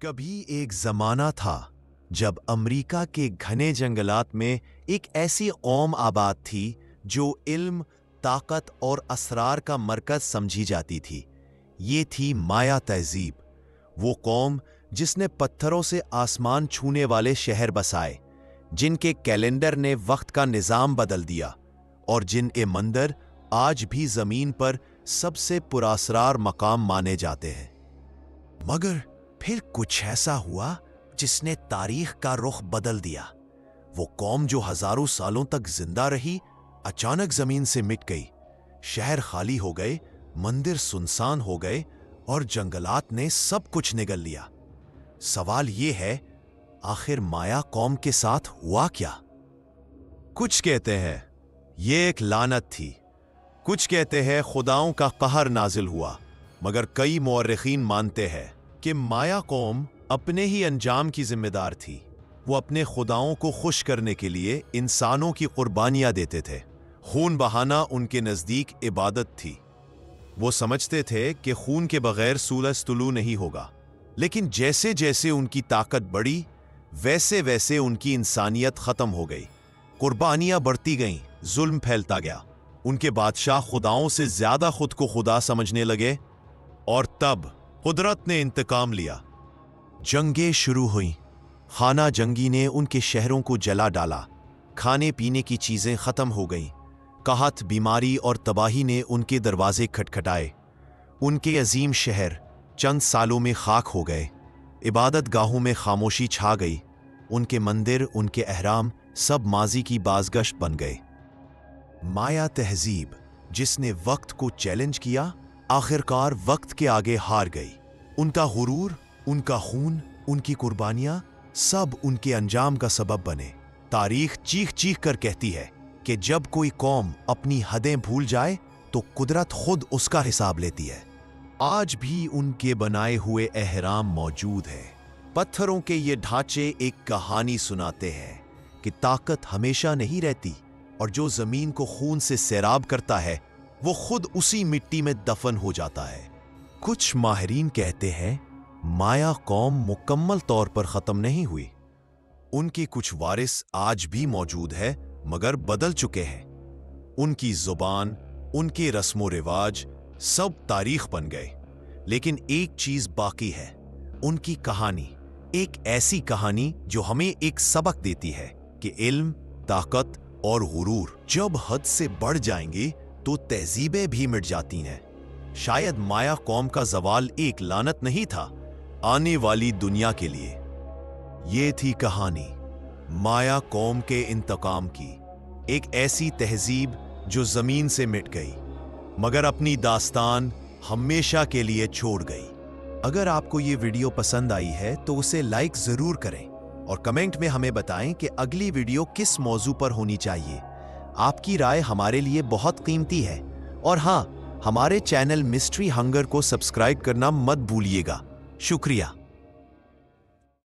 कभी एक जमाना था जब अमेरिका के घने जंगलात में एक ऐसी कौम आबाद थी जो इल्म, ताकत और असरार का मरकज समझी जाती थी। ये थी माया तहजीब, वो कौम जिसने पत्थरों से आसमान छूने वाले शहर बसाए, जिनके कैलेंडर ने वक्त का निज़ाम बदल दिया और जिनके मंदिर आज भी ज़मीन पर सबसे पुरासरार मकाम माने जाते हैं। मगर फिर कुछ ऐसा हुआ जिसने तारीख का रुख बदल दिया। वो कौम जो हजारों सालों तक जिंदा रही, अचानक जमीन से मिट गई। शहर खाली हो गए, मंदिर सुनसान हो गए और जंगलात ने सब कुछ निगल लिया। सवाल ये है, आखिर माया कौम के साथ हुआ क्या? कुछ कहते हैं ये एक लानत थी, कुछ कहते हैं खुदाओं का कहर नाजिल हुआ, मगर कई मुअर्रिखीन मानते हैं कि माया कौम अपने ही अंजाम की जिम्मेदार थी। वो अपने खुदाओं को खुश करने के लिए इंसानों की कुर्बानियां देते थे। खून बहाना उनके नजदीक इबादत थी। वो समझते थे कि खून के बगैर सूरज तुलू नहीं होगा। लेकिन जैसे जैसे उनकी ताकत बढ़ी, वैसे वैसे उनकी इंसानियत खत्म हो गई। कुर्बानियां बढ़ती गईं, जुल्म फैलता गया। उनके बादशाह खुदाओं से ज्यादा खुद को खुदा समझने लगे और तब कुदरत ने इंतकाम लिया। जंगें शुरू हुईं। खाना जंगी ने उनके शहरों को जला डाला। खाने पीने की चीजें खत्म हो गईं। कहत, बीमारी और तबाही ने उनके दरवाजे खटखटाए। उनके अजीम शहर चंद सालों में खाक हो गए। इबादत गाहों में खामोशी छा गई। उनके मंदिर, उनके अहराम सब माजी की बाज़गश्त बन गए। माया तहजीब जिसने वक्त को चैलेंज किया, आखिरकार वक्त के आगे हार गई। उनका गुरूर, उनका खून, उनकी कुर्बानियां सब उनके अंजाम का सबब बने। तारीख चीख चीख कर कहती है कि जब कोई कौम अपनी हदें भूल जाए तो कुदरत खुद उसका हिसाब लेती है। आज भी उनके बनाए हुए एहराम मौजूद हैं। पत्थरों के ये ढांचे एक कहानी सुनाते हैं कि ताकत हमेशा नहीं रहती और जो जमीन को खून से सैराब करता है वो खुद उसी मिट्टी में दफन हो जाता है। कुछ माहिरीन कहते हैं माया कौम मुकम्मल तौर पर खत्म नहीं हुई। उनके कुछ वारिस आज भी मौजूद है, मगर बदल चुके हैं। उनकी जुबान, उनके रस्मो रिवाज सब तारीख बन गए। लेकिन एक चीज बाकी है, उनकी कहानी। एक ऐसी कहानी जो हमें एक सबक देती है कि इल्म, ताकत और गुरूर जब हद से बढ़ जाएंगे तो तहजीबें भी मिट जाती हैं। शायद माया कौम का जवाल एक लानत नहीं था आने वाली दुनिया के लिए। ये थी कहानी माया कौम के इंतकाम की। एक ऐसी तहजीब जो जमीन से मिट गई, मगर अपनी दास्तान हमेशा के लिए छोड़ गई। अगर आपको ये वीडियो पसंद आई है तो उसे लाइक जरूर करें और कमेंट में हमें बताएं कि अगली वीडियो किस मौजू पर होनी चाहिए। आपकी राय हमारे लिए बहुत कीमती है। और हाँ, हमारे चैनल मिस्ट्री हंगर को सब्सक्राइब करना मत भूलिएगा। शुक्रिया।